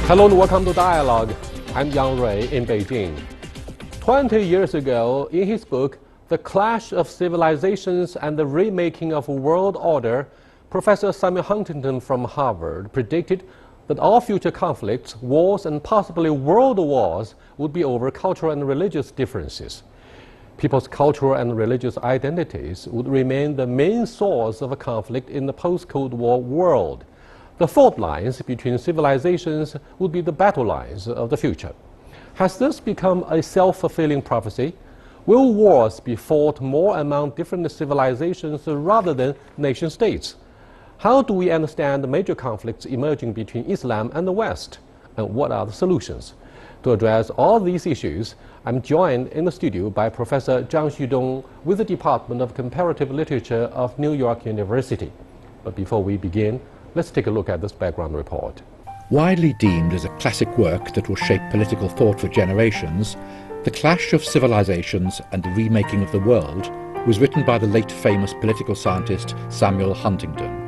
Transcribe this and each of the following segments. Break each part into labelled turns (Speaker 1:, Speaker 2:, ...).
Speaker 1: Hello and welcome to Dialogue. I'm Yang Rui in Beijing. 20 years ago, in his book, The Clash of Civilizations and the Remaking of World Order, Professor Samuel Huntington from Harvard predicted that all future conflicts, wars, and possibly world wars would be over cultural and religious differences. People's cultural and religious identities would remain the main source of a conflict in the post-Cold War world. The fault lines between civilizations would be the battle lines of the future. Has this become a self-fulfilling prophecy? Will wars be fought more among different civilizations rather than nation-states? How do we understand the major conflicts emerging between Islam and the West? And what are the solutions? To address all these issues, I'm joined in the studio by Professor Zhang Xudong with the Department of Comparative Literature of New York University. But before we begin, let's take a look at this background report.
Speaker 2: Widely deemed as a classic work that will shape political thought for generations, The Clash of Civilizations and the Remaking of the World was written by the late famous political scientist Samuel Huntington.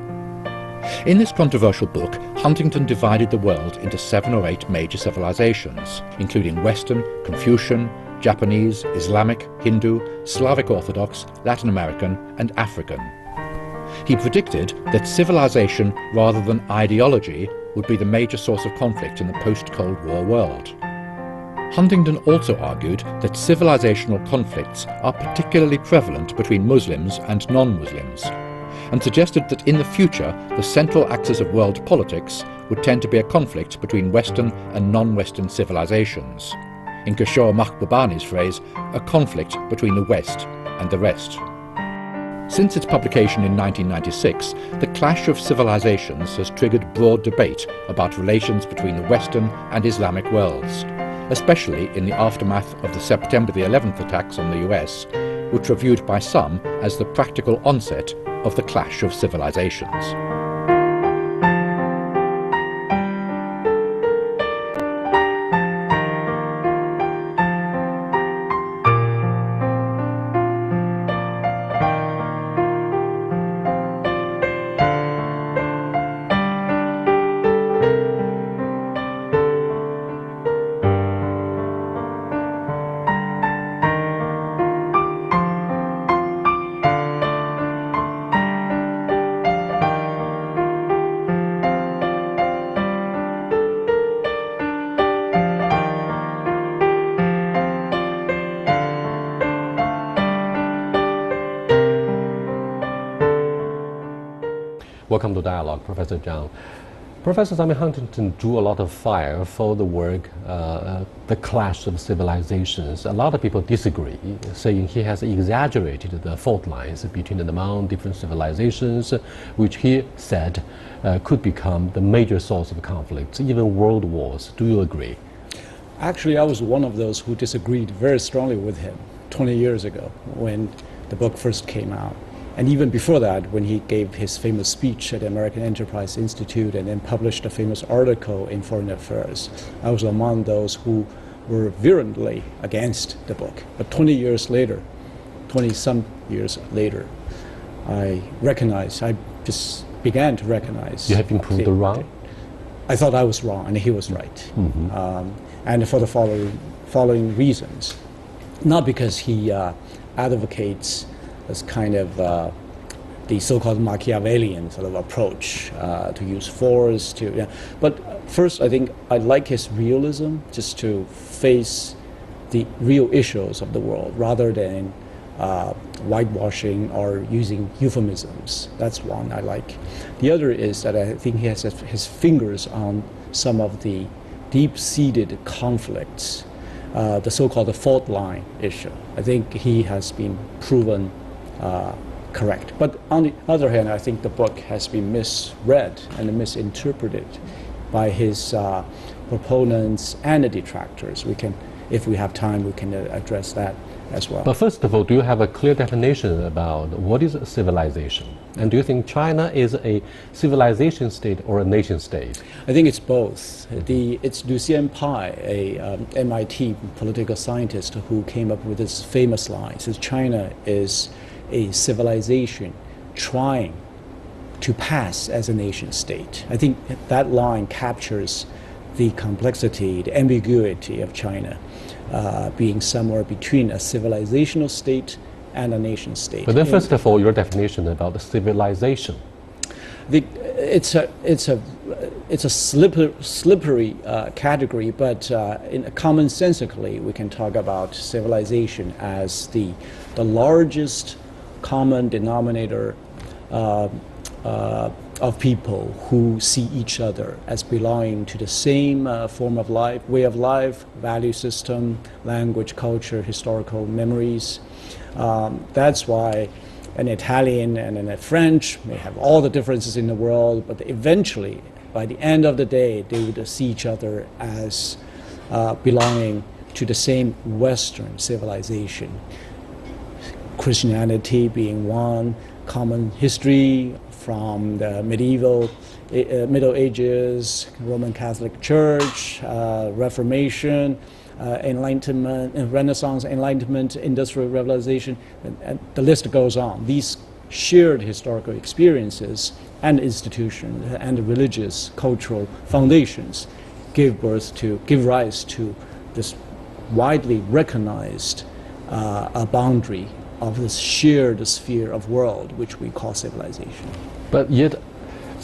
Speaker 2: In this controversial book, Huntington divided the world into 7 or 8 major civilizations, including Western, Confucian, Japanese, Islamic, Hindu, Slavic Orthodox, Latin American, and African. He predicted that civilization rather than ideology would be the major source of conflict in the post-Cold War world. Huntington also argued that civilizational conflicts are particularly prevalent between Muslims and non-Muslims, and suggested that in the future the central axis of world politics would tend to be a conflict between Western and non-Western civilizations. In Kishore Mahbubani's phrase, a conflict between the West and the rest. Since its publication in 1996, The Clash of Civilizations has triggered broad debate about relations between the Western and Islamic worlds, especially in the aftermath of the September the 11th attacks on the US, which were viewed by some as the practical onset of the Clash of Civilizations.
Speaker 1: Welcome to Dialogue, Professor Zhang. Professor Samuel Huntington drew a lot of fire for the work, The Clash of Civilizations. A lot of people disagree, saying he has exaggerated the fault lines between and among different civilizations, which he said could become the major source of conflicts, even world wars. Do you agree?
Speaker 3: Actually, I was one of those who disagreed very strongly with him 20 years ago when the book first came out. And even before that, when he gave his famous speech at the American Enterprise Institute and then published a famous article in Foreign Affairs, I was among those who were virulently against the book. But 20 years later, 20-some years later, I just began to recognize.
Speaker 1: You have been proved wrong?
Speaker 3: I thought I was wrong and he was right. Mm-hmm. And for the following reasons. Not because he advocates as kind of the so-called Machiavellian sort of approach to use force, but first I think I like his realism, just to face the real issues of the world rather than whitewashing or using euphemisms. That's one I like. The other is that I think he has his fingers on some of the deep-seated conflicts, the so-called fault line issue. I think he has been proven correct. But on the other hand, I think the book has been misread and misinterpreted by his proponents and the detractors. If we have time, we can address that as well.
Speaker 1: But first of all, do you have a clear definition about what is a civilization? And do you think China is a civilization state or a nation state?
Speaker 3: I think it's both. It's Lucien Pai, a MIT political scientist, who came up with this famous line. Says China is a civilization trying to pass as a nation state. I think that line captures the complexity, the ambiguity of China being somewhere between a civilizational state and a nation state.
Speaker 1: But then, first of all, your definition about the civilization.
Speaker 3: It's a slippery category, but commonsensically we can talk about civilization as the largest common denominator of people who see each other as belonging to the same form of life, way of life, value system, language, culture, historical memories. That's why an Italian and a French may have all the differences in the world, but eventually, by the end of the day, they would see each other as belonging to the same Western civilization. Christianity being one, common history from the Middle Ages, Roman Catholic Church, Reformation, Enlightenment, Renaissance, Enlightenment, Industrial Revolution, and the list goes on. These shared historical experiences and institutions and religious, cultural foundations give rise to this widely recognized a boundary of this shared sphere of world which we call civilization.
Speaker 1: But yet,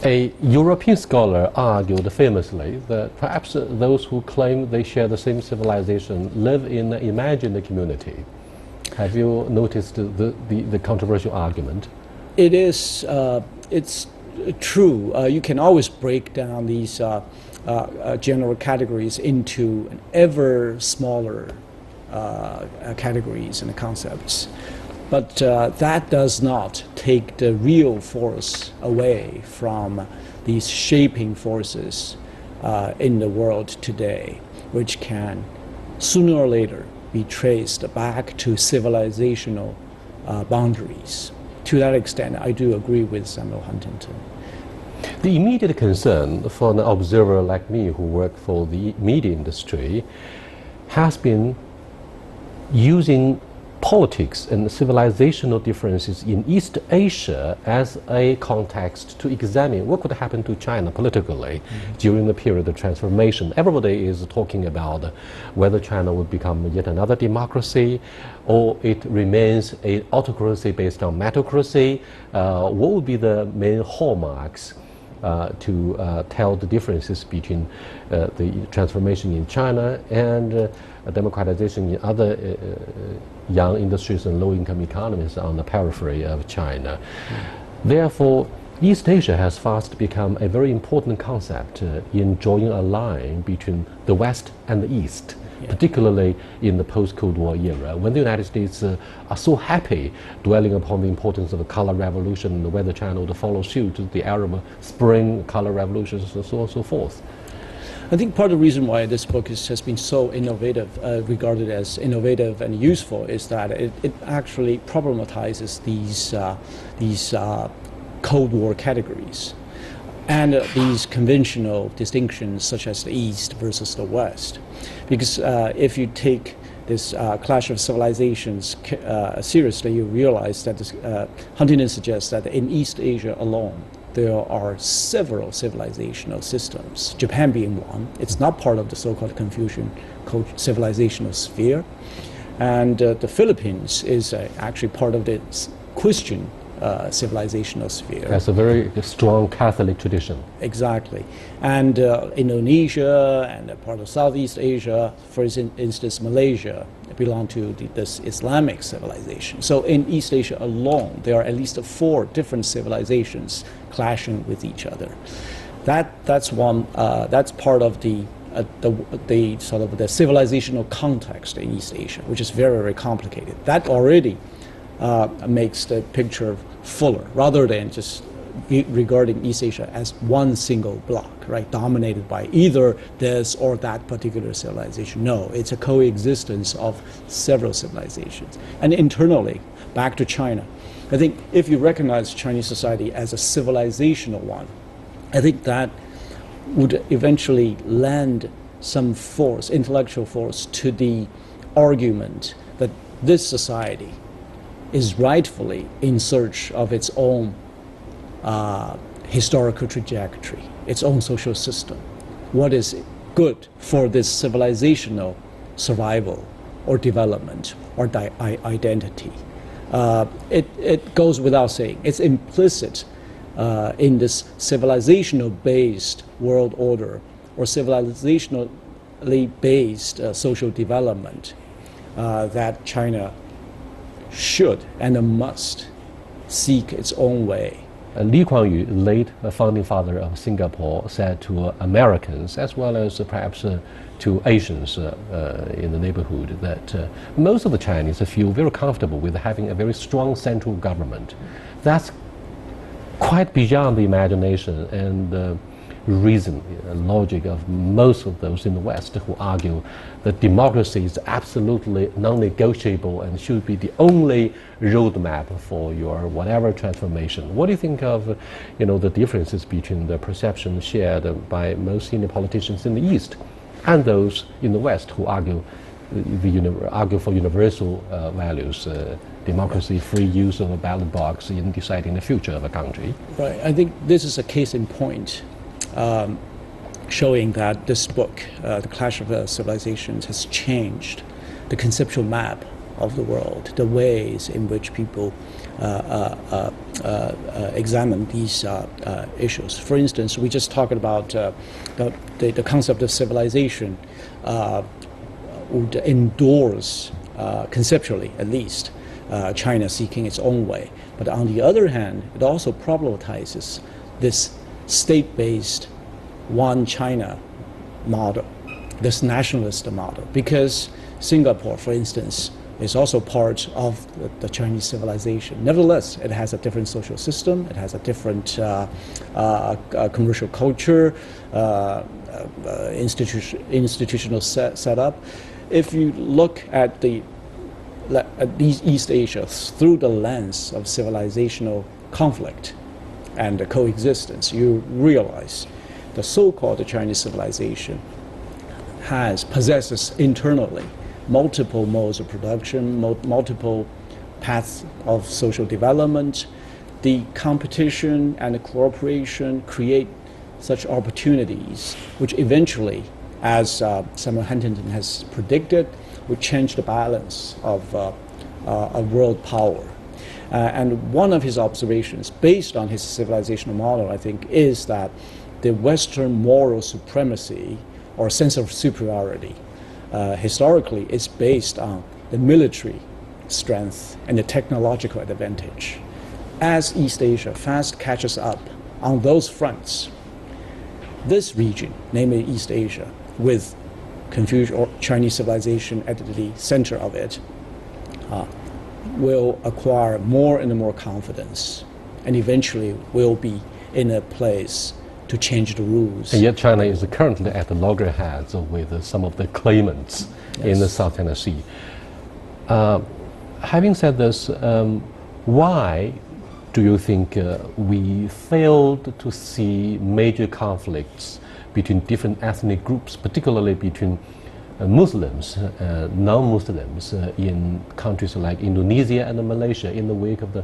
Speaker 1: a European scholar argued famously that perhaps those who claim they share the same civilization live in an imagined community. Have you noticed the controversial argument?
Speaker 3: It is, it's true. You can always break down these general categories into an ever smaller categories and concepts. But that does not take the real force away from these shaping forces in the world today, which can sooner or later be traced back to civilizational boundaries. To that extent, I do agree with Samuel Huntington.
Speaker 1: The immediate concern for an observer like me who work for the media industry has been using politics and civilizational differences in East Asia as a context to examine what could happen to China politically during the period of transformation. Everybody is talking about whether China would become yet another democracy or it remains an autocracy based on meritocracy. What would be the main hallmarks to tell the differences between the transformation in China and democratization in other young industries and low-income economies on the periphery of China. Therefore, East Asia has fast become a very important concept in drawing a line between the West and the East, particularly in the post-Cold War era, when the United States are so happy dwelling upon the importance of the color revolution and whether China would follow suit, the Arab Spring color revolutions, and so on and so forth.
Speaker 3: I think part of the reason why this book has been so innovative, regarded as innovative and useful, is that it actually problematizes these Cold War categories and these conventional distinctions such as the East versus the West. Because if you take this clash of civilizations seriously, you realize that Huntington suggests that in East Asia alone, there are several civilizational systems, Japan being one. It's not part of the so-called Confucian civilizational sphere. And the Philippines is actually part of the Christian civilizational sphere.
Speaker 1: That's a very strong Catholic tradition.
Speaker 3: Exactly. And Indonesia and a part of Southeast Asia, for instance, Malaysia, belong to this Islamic civilization. So in East Asia alone, there are at least 4 different civilizations clashing with each other. That's one. That's part of the sort of the civilizational context in East Asia, which is very, very complicated. That already makes the picture fuller, rather than just regarding East Asia as one single block, right, dominated by either this or that particular civilization. No, it's a coexistence of several civilizations. And internally, back to China, I think if you recognize Chinese society as a civilizational one, I think that would eventually lend some force, intellectual force, to the argument that this society is rightfully in search of its own historical trajectory, its own social system. What is good for this civilizational survival or development or identity. It goes without saying. It's implicit in this civilizational-based world order or civilizationally based social development that China should and must seek its own way.
Speaker 1: Lee Kuan Yew, late founding father of Singapore, said to Americans as well as perhaps to Asians in the neighborhood that most of the Chinese feel very comfortable with having a very strong central government. That's quite beyond the imagination and reason, logic of most of those in the West who argue that democracy is absolutely non-negotiable and should be the only roadmap for your whatever transformation. What do you think of, the differences between the perception shared by most senior politicians in the East and those in the West who argue for universal values, democracy, free use of a ballot box in deciding the future of a country?
Speaker 3: Right. I think this is a case in point. Showing that this book, The Clash of Civilizations, has changed the conceptual map of the world, the ways in which people examine these issues. For instance, we just talked about the concept of civilization would endorse, conceptually at least, China seeking its own way. But on the other hand, it also problematizes this state-based one China model, this nationalist model, because Singapore, for instance, is also part of the Chinese civilization. Nevertheless, it has a different social system, it has a different commercial culture, institutional setup. If you look at these East Asia through the lens of civilizational conflict and coexistence, you realize the so-called Chinese civilization possesses internally multiple modes of production, multiple paths of social development. The competition and the cooperation create such opportunities, which eventually, as Samuel Huntington has predicted, would change the balance of world power. And one of his observations, based on his civilizational model, I think, is that the Western moral supremacy or sense of superiority historically is based on the military strength and the technological advantage. As East Asia fast catches up on those fronts, this region, namely East Asia, with Confucian or Chinese civilization at the center of it, will acquire more and more confidence and eventually will be in a place to change the rules.
Speaker 1: And yet China is currently at the loggerheads with some of the claimants in the South China Sea. Having said this, why do you think we failed to see major conflicts between different ethnic groups, particularly between Muslims, non-Muslims in countries like Indonesia and Malaysia in the wake of the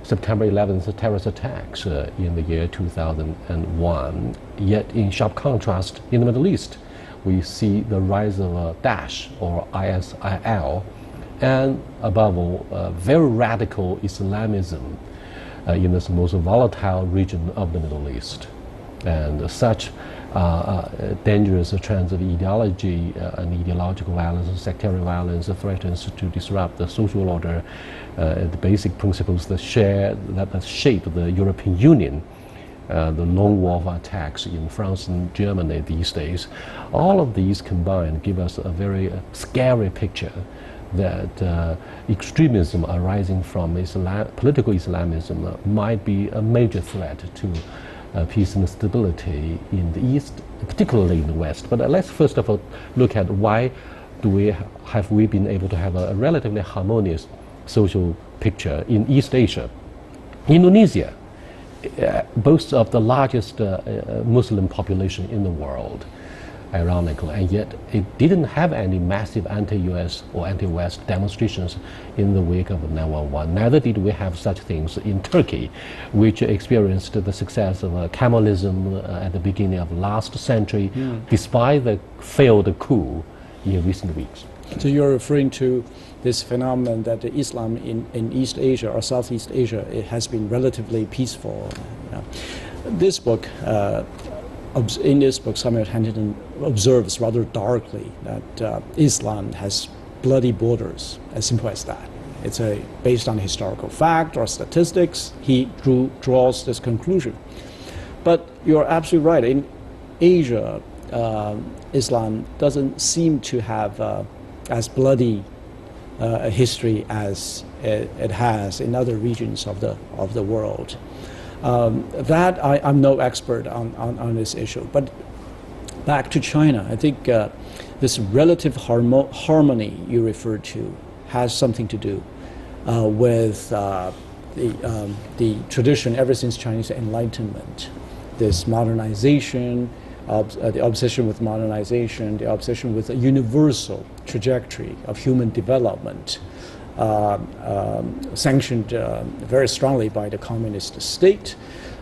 Speaker 1: September 11th terrorist attacks in the year 2001. Yet in sharp contrast, in the Middle East, we see the rise of Daesh or ISIL, and above all, very radical Islamism in this most volatile region of the Middle East. And such dangerous trends of ideology and ideological violence, sectarian violence threatens to disrupt the social order, the basic principles that shape the European Union, the lone wolf attacks in France and Germany these days. All of these combined give us a very scary picture that extremism arising from political Islamism might be a major threat to peace and stability in the East, particularly in the West. But let's first of all look at why have we been able to have a relatively harmonious social picture in East Asia. Indonesia boasts of the largest Muslim population in the world, ironically, and yet it didn't have any massive anti-US or anti-West demonstrations in the wake of 9/11. Neither did we have such things in Turkey, which experienced the success of Kemalism at the beginning of last century, despite the failed coup in recent weeks.
Speaker 3: So you're referring to this phenomenon that the Islam in East Asia or Southeast Asia, it has been relatively peaceful. This book, in this book, Samuel Huntington observes rather darkly that Islam has bloody borders, as simple as that. It's based on historical fact or statistics. He draws this conclusion. But you're absolutely right. In Asia, Islam doesn't seem to have as bloody a history as it has in other regions of the world. That I'm no expert on this issue. But back to China, I think this relative harmony you referred to has something to do with the tradition ever since Chinese Enlightenment. This modernization, the obsession with modernization, the obsession with a universal trajectory of human development, sanctioned very strongly by the communist state,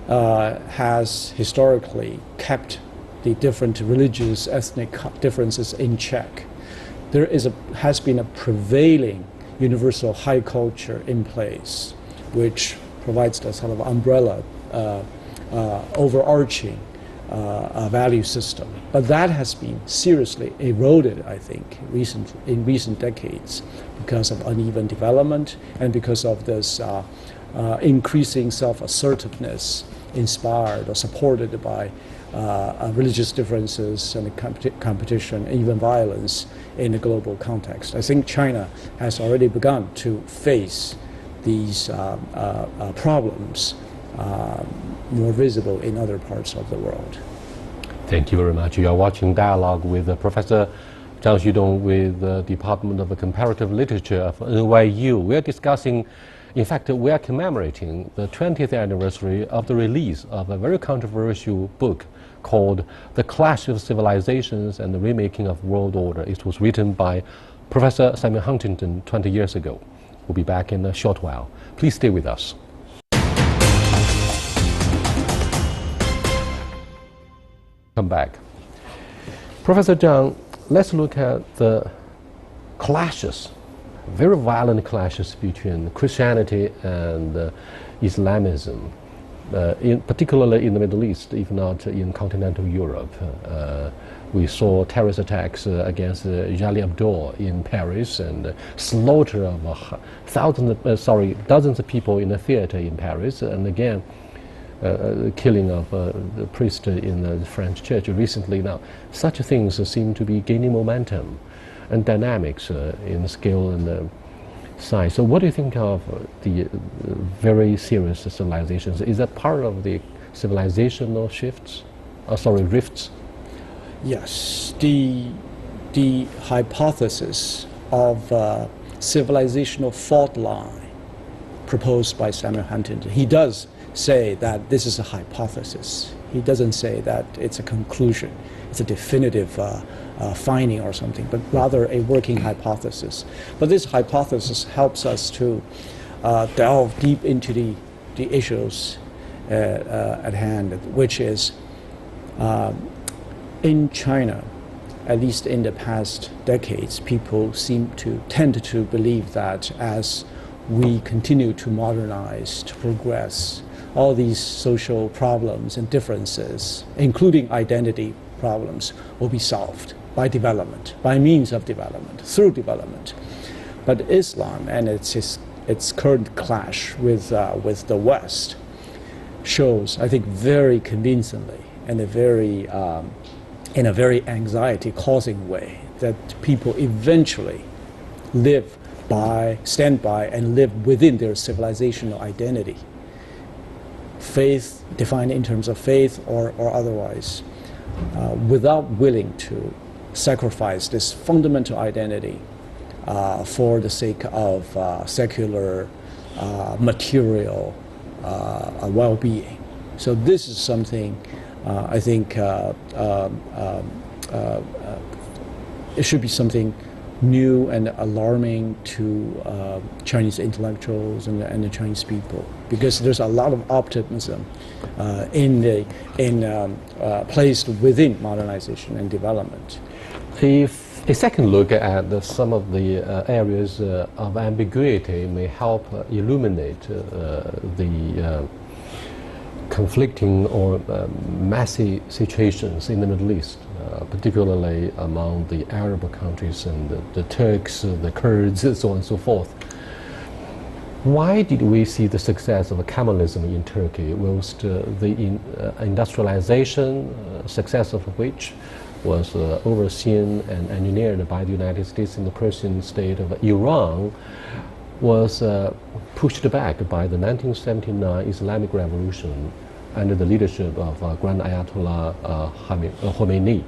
Speaker 3: has historically kept the different religious, ethnic differences in check. There has been a prevailing universal high culture in place, which provides the sort of umbrella, overarching value system. But that has been seriously eroded, I think, in recent decades because of uneven development and because of this increasing self-assertiveness inspired or supported by religious differences and competition, even violence in the global context. I think China has already begun to face these problems more visible in other parts of the world.
Speaker 1: Thank you very much. You are watching Dialogue with Professor Zhang Xudong with the Department of Comparative Literature of NYU. We are discussing, in fact, we are commemorating the 20th anniversary of the release of a very controversial book called The Clash of Civilizations and the Remaking of World Order. It was written by Professor Samuel Huntington 20 years ago. We'll be back in a short while. Please stay with us. Come back. Professor Zhang, let's look at the clashes, very violent clashes between Christianity and Islamism, particularly in the Middle East, if not in continental Europe. We saw terrorist attacks against Charlie Hebdo in Paris and slaughter of dozens of people in a theater in Paris, and again, killing of the priest in the French church recently. Now, such things seem to be gaining momentum and dynamics in scale and size. So what do you think of the very serious civilizations? Is that part of the civilizational rifts?
Speaker 3: Yes, the hypothesis of civilizational fault line proposed by Samuel Huntington, he does say that this is a hypothesis. He doesn't say that it's a conclusion, it's a definitive finding or something, but rather a working hypothesis. But this hypothesis helps us to delve deep into the issues at hand, which is in China, at least in the past decades, people tend to believe that as we continue to modernize, to progress, all these social problems and differences, including identity problems, will be solved by development, by means of development, through development. But Islam and its current clash with the West shows, I think, very convincingly and in a very anxiety-causing way that people eventually stand by and live within their civilizational identity. Faith, defined in terms of faith or otherwise, without willing to sacrifice this fundamental identity for the sake of secular, material well-being. So this is something I think it should be something new and alarming to Chinese intellectuals and the Chinese people, because there's a lot of optimism placed within modernization and development.
Speaker 1: If a second look at some of the areas of ambiguity may help illuminate the conflicting or messy situations in the Middle East, particularly among the Arab countries and the Turks, the Kurds, and so on and so forth. Why did we see the success of Kemalism in Turkey, whilst the industrialization, success of which was overseen and engineered by the United States in the Persian state of Iran, was pushed back by the 1979 Islamic Revolution under the leadership of Grand Ayatollah Khomeini.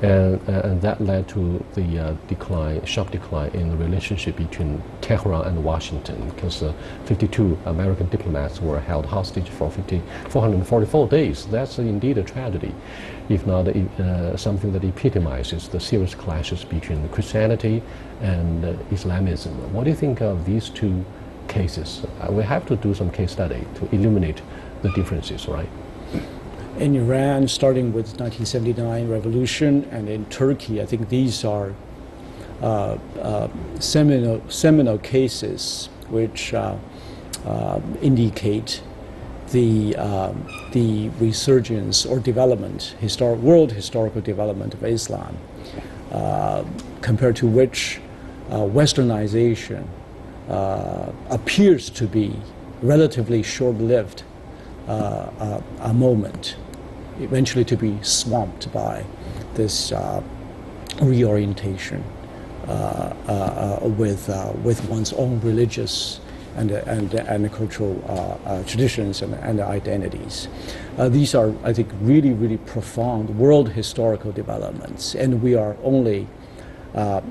Speaker 1: And that led to the sharp decline in the relationship between Tehran and Washington, because 52 American diplomats were held hostage for 444 days. That's indeed a tragedy, if not something that epitomizes the serious clashes between Christianity and Islamism. What do you think of these two cases? We have to do some case study to illuminate the differences, right?
Speaker 3: In Iran, starting with 1979 revolution, and in Turkey, I think these are seminal cases which indicate the resurgence or development, world historical development of Islam, compared to which Westernization appears to be relatively short-lived a moment, eventually to be swamped by this reorientation with one's own religious and cultural traditions and identities. These are, I think, really, really profound world historical developments, and we are only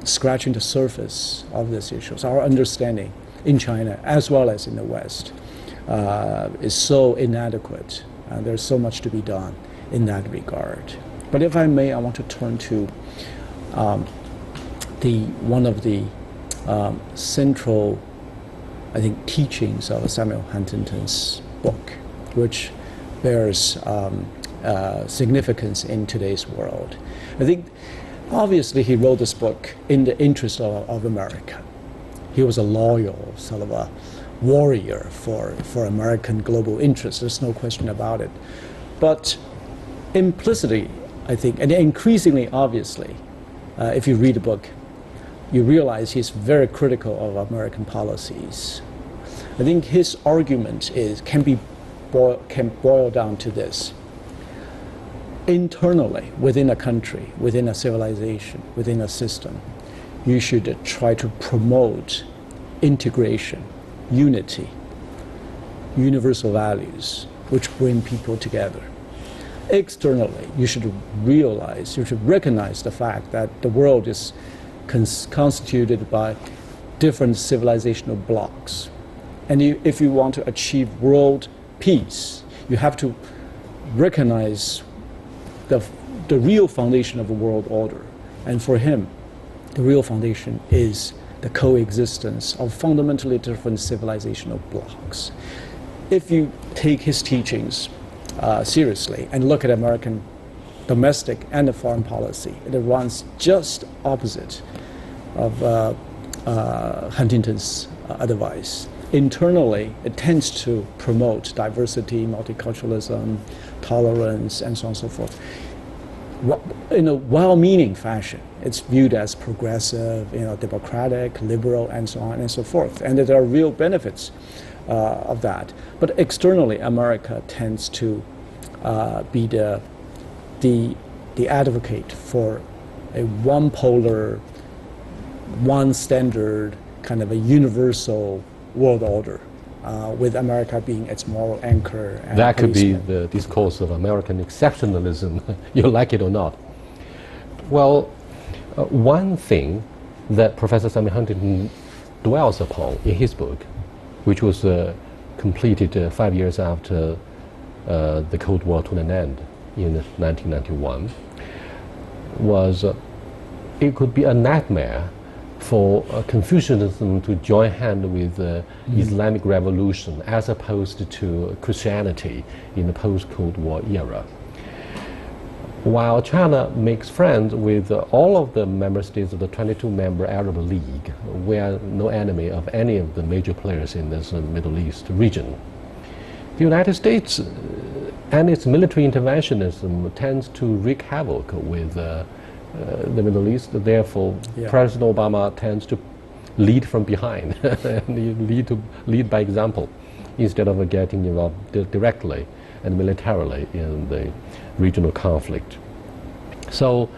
Speaker 3: scratching the surface of these issues. Our understanding in China, as well as in the West, is so inadequate. There's so much to be done in that regard. But if I may, I want to turn to one of the central, I think, teachings of Samuel Huntington's book, which bears significance in today's world. I think, obviously, he wrote this book in the interest of America. He was a loyal sort of a warrior for American global interests. There's no question about it. But implicitly, I think, and increasingly obviously, if you read the book, you realize he's very critical of American policies. I think his argument can boil down to this. Internally, within a country, within a civilization, within a system, you should try to promote integration, unity, universal values, which bring people together. Externally, you should recognize the fact that the world is constituted by different civilizational blocks. And if you want to achieve world peace, you have to recognize the real foundation of the world order. And for him, the real foundation is the coexistence of fundamentally different civilizational blocks. If you take his teachings seriously and look at American domestic and foreign policy, it runs just opposite of Huntington's advice. Internally, it tends to promote diversity, multiculturalism, tolerance, and so on and so forth. In a well-meaning fashion, it's viewed as progressive, democratic, liberal, and so on and so forth. And there are real benefits of that. But externally, America tends to be the advocate for a one-polar, one standard, kind of a universal world order, with America being its moral anchor. And
Speaker 1: that could be the discourse of American exceptionalism, you like it or not. Well, one thing that Professor Samuel Huntington dwells upon in his book, which was completed 5 years after the Cold War to an end in 1991, was it could be a nightmare for Confucianism to join hand with the Islamic Revolution as opposed to Christianity in the post-Cold War era. While China makes friends with all of the member states of the 22-member Arab League, we are no enemy of any of the major players in this Middle East region. The United States and its military interventionism tends to wreak havoc with the Middle East. Therefore, President Obama tends to lead from behind and lead by example instead of getting involved directly and militarily in the regional conflict. So,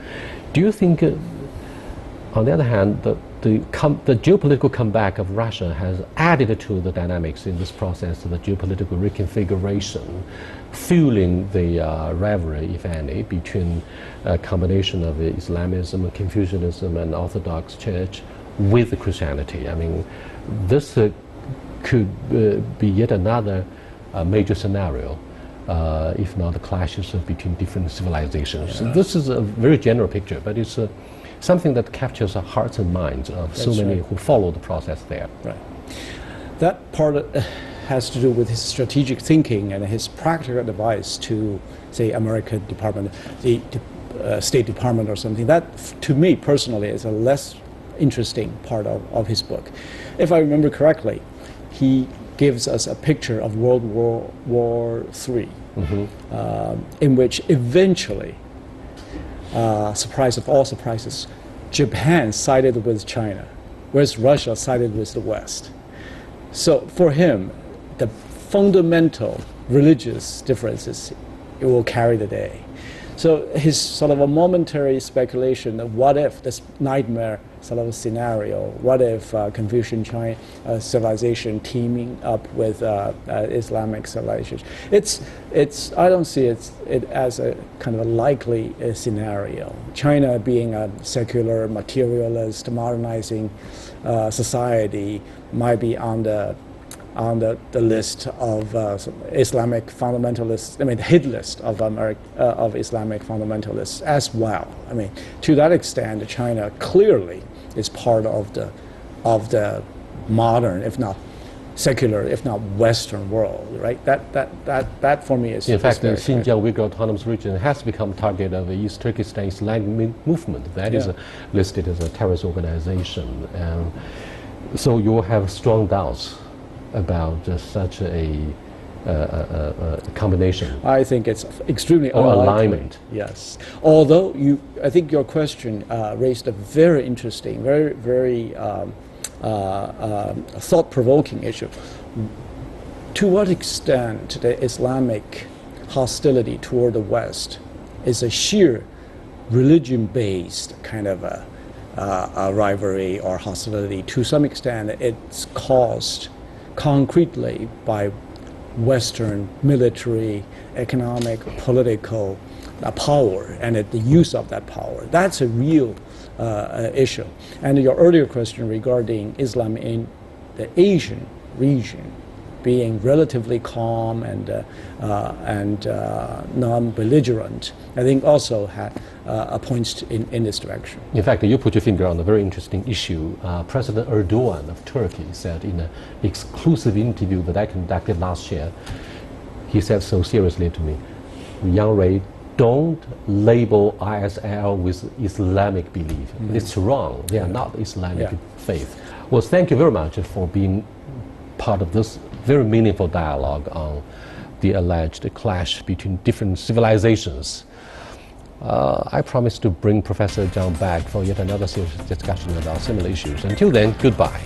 Speaker 1: do you think, on the other hand, the geopolitical comeback of Russia has added to the dynamics in this process of the geopolitical reconfiguration, fueling the rivalry, if any, between a combination of Islamism, Confucianism, and Orthodox Church with Christianity? I mean, this could be yet another major scenario. If not the clashes between different civilizations. Yeah. This is a very general picture, but it's something that captures the hearts and minds of so many who follow the process there.
Speaker 3: Right. That part has to do with his strategic thinking and his practical advice to, say, American Department, the State Department or something. That, to me personally, is a less interesting part of his book. If I remember correctly, he gives us a picture of World War III, in which eventually, surprise of all surprises, Japan sided with China, whereas Russia sided with the West. So for him, the fundamental religious differences, it will carry the day. So his sort of a momentary speculation of what if this nightmare sort of a scenario, what if Confucian China civilization teaming up with Islamic civilization? I don't see it as a kind of a likely scenario. China being a secular, materialist, modernizing society might be on the list of Islamic fundamentalists, I mean, the hit list of Islamic fundamentalists as well. I mean, to that extent, China clearly is part of the modern, if not secular, if not Western world, right? That for me is.
Speaker 1: In fact, the Xinjiang Uyghur Autonomous Region has become target of the East Turkestan Islamic movement. That is listed as a terrorist organization, and so you have strong doubts about such a combination.
Speaker 3: I think it's extremely
Speaker 1: or alignment.
Speaker 3: Yes. Although I think your question raised a very interesting, very thought-provoking issue. To what extent the Islamic hostility toward the West is a sheer religion-based kind of a rivalry or hostility? To some extent, it's caused concretely by Western military, economic, political power and the use of that power. That's a real issue. And your earlier question regarding Islam in the Asian region being relatively calm and non-belligerent, I think also points in this direction.
Speaker 1: In fact, you put your finger on a very interesting issue. President Erdogan of Turkey said in an exclusive interview that I conducted last year, he said so seriously to me, Yang Rui, don't label ISL with Islamic belief. It's wrong. They are not Islamic faith. Well, thank you very much for being part of this very meaningful dialogue on the alleged clash between different civilizations. I promise to bring Professor Zhang back for yet another serious discussion about similar issues. Until then, goodbye.